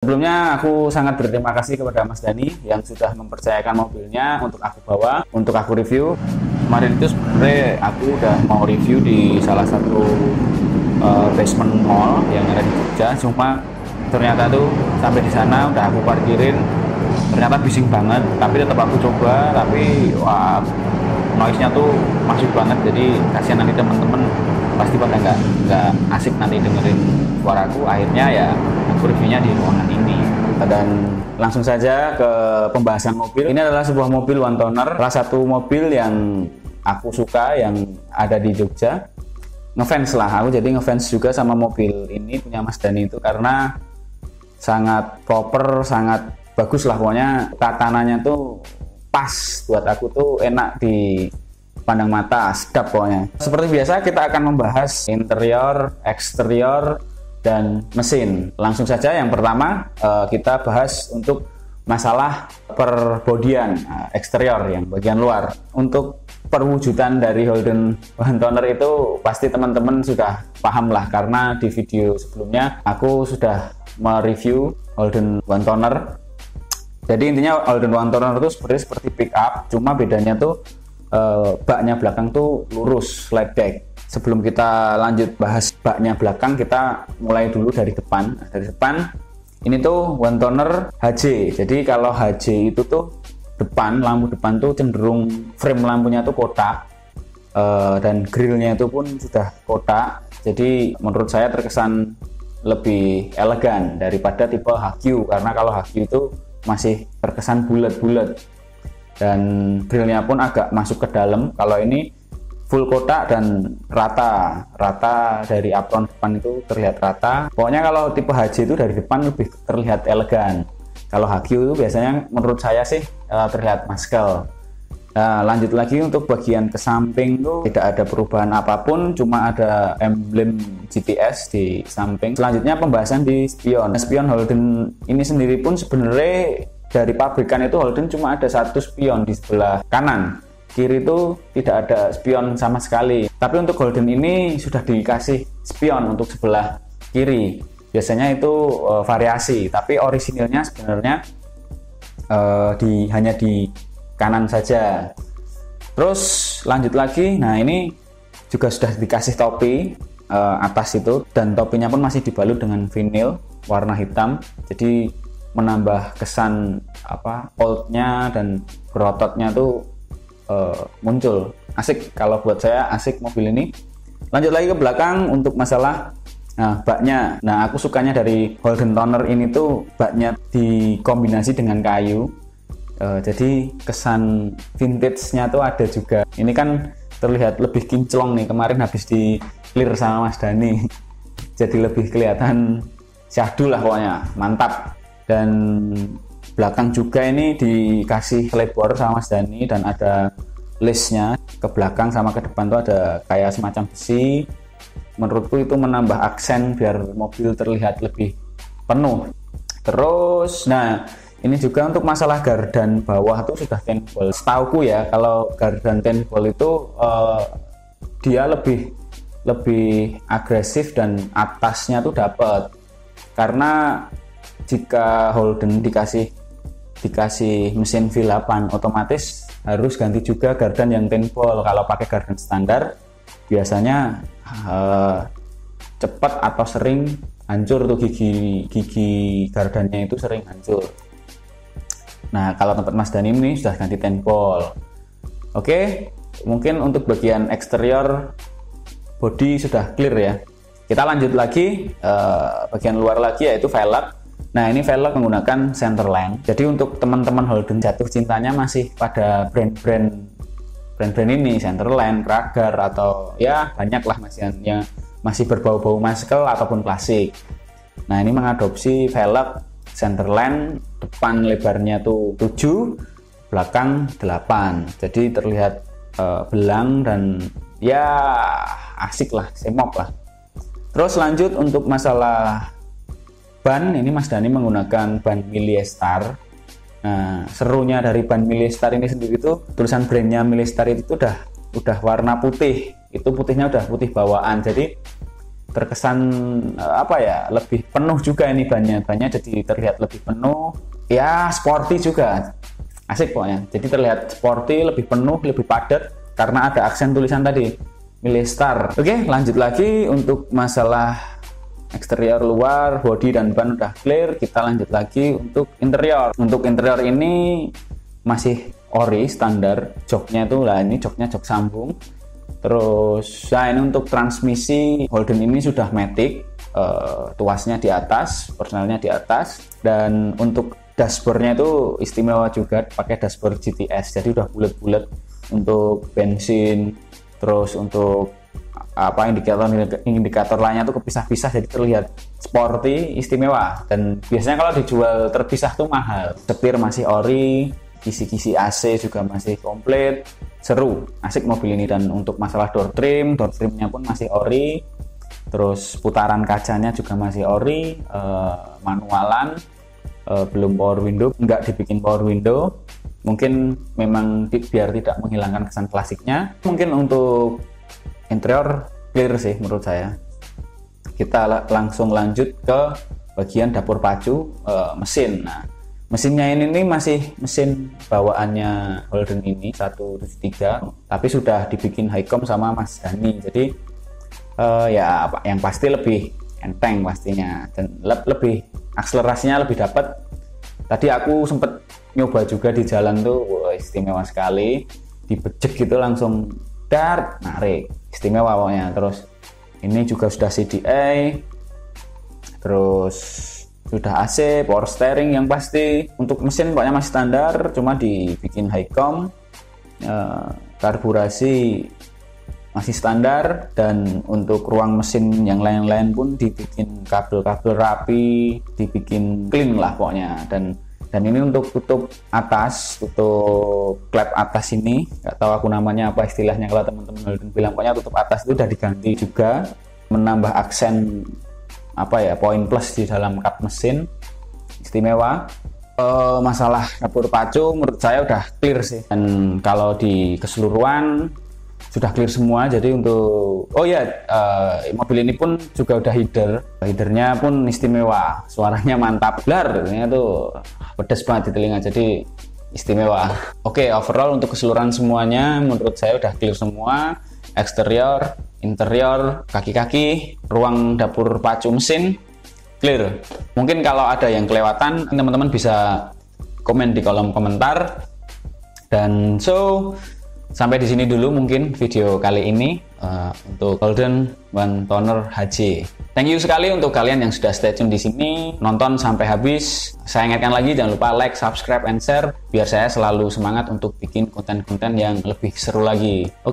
Sebelumnya aku sangat berterima kasih kepada Mas Dani yang sudah mempercayakan mobilnya untuk aku bawa, untuk aku review. Kemarin itu sebenarnya aku udah mau review di salah satu basement mall yang ada di Jogja, cuma ternyata tuh sampai di sana udah aku parkirin, ternyata bising banget, tapi tetap aku coba, tapi wah, noise-nya tuh masuk banget, jadi kasihan nanti temen-temen pasti pada nggak asik nanti dengerin suaraku. Akhirnya ya aku reviewnya di ruangan ini. Dan langsung saja ke pembahasan mobil. Ini adalah sebuah mobil one toner, salah satu mobil yang aku suka yang ada di Jogja. Ngefans lah, aku jadi ngefans juga sama mobil ini punya Mas Dani itu karena sangat proper, sangat bagus lah pokoknya. Tatanannya tuh pas buat aku tuh, enak di pandang mata, sedap pokoknya. Seperti biasa kita akan membahas interior, eksterior, dan mesin. Langsung saja yang pertama kita bahas untuk masalah perbodian eksterior yang bagian luar. Untuk perwujudan dari Holden one toner itu pasti teman-teman sudah paham lah, karena di video sebelumnya aku sudah mereview Holden one toner. Jadi intinya Holden one toner itu seperti pick up, cuma bedanya tuh baknya belakang tuh lurus, flat deck. Sebelum kita lanjut bahas baknya belakang, kita mulai dulu dari depan. Dari depan, ini tuh one toner HJ. Jadi kalau HJ itu tuh lampu depan tuh cenderung frame lampunya tuh kotak, dan grillnya itu pun sudah kotak. Jadi menurut saya terkesan lebih elegan daripada tipe HQ, karena kalau HQ itu masih terkesan bulat-bulat dan grillnya pun agak masuk ke dalam. Kalau ini full kotak dan rata dari apron depan itu terlihat rata. Pokoknya kalau tipe HJ itu dari depan lebih terlihat elegan. Kalau HQ itu biasanya menurut saya sih terlihat muscle. Nah, lanjut lagi untuk bagian ke samping tuh tidak ada perubahan apapun, cuma ada emblem GPS di samping. Selanjutnya pembahasan di spion. Spion Holden ini sendiri pun sebenarnya dari pabrikan itu Holden cuma ada satu spion di sebelah kanan. Kiri itu tidak ada spion sama sekali. Tapi untuk Holden ini sudah dikasih spion untuk sebelah kiri. Biasanya itu variasi, tapi orisinilnya sebenarnya hanya di kanan saja. Terus lanjut lagi, nah ini juga sudah dikasih topi atas itu, dan topinya pun masih dibalut dengan vinil warna hitam. Jadi menambah kesan oldnya dan berototnya tuh muncul. Asik, kalau buat saya asik mobil ini. Lanjut lagi ke belakang untuk masalah baknya. Nah, aku sukanya dari Holden toner ini tuh baknya dikombinasi dengan kayu. Jadi kesan vintage-nya tuh ada juga. Ini kan terlihat lebih kinclong nih, kemarin habis di clear sama Mas Dani. Jadi lebih kelihatan syahdu lah pokoknya, mantap. Dan belakang juga ini dikasih labor sama Mas Dani dan ada listnya. Ke belakang sama ke depan tuh ada kayak semacam besi. Menurutku itu menambah aksen biar mobil terlihat lebih penuh. Terus nah ini juga untuk masalah gardan bawah tuh sudah 10 volt. Setauku ya, kalau gardan 10 volt itu dia lebih agresif dan atasnya tuh dapat. Karena jika Holden dikasih mesin V8 otomatis harus ganti juga gardan yang 10 volt. Kalau pakai gardan standar biasanya cepat atau sering hancur tuh gigi gardannya itu sering hancur. Nah, kalau tempat Mas Dani ini sudah ganti 10 volt. Oke, mungkin untuk bagian eksterior body sudah clear ya. Kita lanjut lagi bagian luar lagi, yaitu velg. Nah, ini velg menggunakan Centerland. Jadi untuk teman-teman Holden jatuh cintanya masih pada brand ini, Centerland, Kragar, atau ya banyak lah yang masih berbau-bau muscle ataupun klasik. Nah, ini mengadopsi velg Centerland, depan lebarnya tuh 7, belakang 8. Jadi terlihat belang dan ya asik lah, semok lah. Terus lanjut untuk masalah ban, ini Mas Dani menggunakan ban Milestar. Nah, serunya dari ban Milestar ini sendiri tuh tulisan brandnya Milestar itu udah warna putih. Itu putihnya udah putih bawaan. Jadi terkesan lebih penuh juga ini bannya jadi terlihat lebih penuh ya, sporty juga, asik pokoknya. Jadi terlihat sporty, lebih penuh, lebih padat karena ada aksen tulisan tadi milih Star. Oke, lanjut lagi untuk masalah eksterior luar, bodi dan ban udah clear. Kita lanjut lagi untuk interior. Untuk interior ini masih ori standar, joknya itu lah, ini joknya jok sambung. Terus ya ini untuk transmisi Holden ini sudah matic, tuasnya di atas, personalnya di atas. Dan untuk dashboardnya itu istimewa juga, pakai dashboard GTS, jadi udah bulat-bulat untuk bensin. Terus untuk indikator lainnya tuh kepisah-pisah, jadi terlihat sporty, istimewa. Dan biasanya kalau dijual terpisah tuh mahal. Setir masih ori, kisi-kisi AC juga masih komplit, seru, asik mobil ini. Dan untuk masalah door trimnya pun masih ori. Terus putaran kacanya juga masih ori, manualan, belum power window, nggak dibikin power window, mungkin memang biar tidak menghilangkan kesan klasiknya. Mungkin untuk interior clear sih menurut saya. Kita langsung lanjut ke bagian dapur pacu, mesin. Nah, mesinnya ini masih mesin bawaannya Holden ini 173, tapi sudah dibikin Highcom sama Mas Dani. Jadi yang pasti lebih enteng pastinya, dan lebih akselerasinya lebih dapat. Tadi aku sempet nyoba juga di jalan tuh, istimewa sekali. Dibejek gitu langsung dart, narik, istimewa pokoknya. Terus ini juga sudah CDI, terus sudah AC, power steering yang pasti. Untuk mesin pokoknya masih standar, cuma dibikin Highcom. Karburasi masih standar, dan untuk ruang mesin yang lain-lain pun dibikin kabel-kabel rapi, dibikin clean lah pokoknya. Dan ini untuk tutup atas, tutup klep atas ini, nggak tahu aku namanya apa istilahnya kalau teman-teman bilang, pokoknya tutup atas itu udah diganti juga, menambah aksen poin plus di dalam kap mesin, istimewa. Masalah dapur pacu menurut saya udah clear sih, dan kalau di keseluruhan sudah clear semua. Jadi untuk mobil ini pun juga udah headernya pun istimewa, suaranya mantap, ini tuh pedes banget di telinga, jadi istimewa. Oke, overall untuk keseluruhan semuanya menurut saya udah clear semua. Eksterior, interior, kaki-kaki, ruang dapur pacu mesin clear. Mungkin kalau ada yang kelewatan, teman-teman bisa komen di kolom komentar. Dan sampai di sini dulu mungkin video kali ini untuk Holden One Toner HJ. Thank you sekali untuk kalian yang sudah stay tune di sini, nonton sampai habis. Saya ingatkan lagi, jangan lupa like, subscribe, and share biar saya selalu semangat untuk bikin konten-konten yang lebih seru lagi.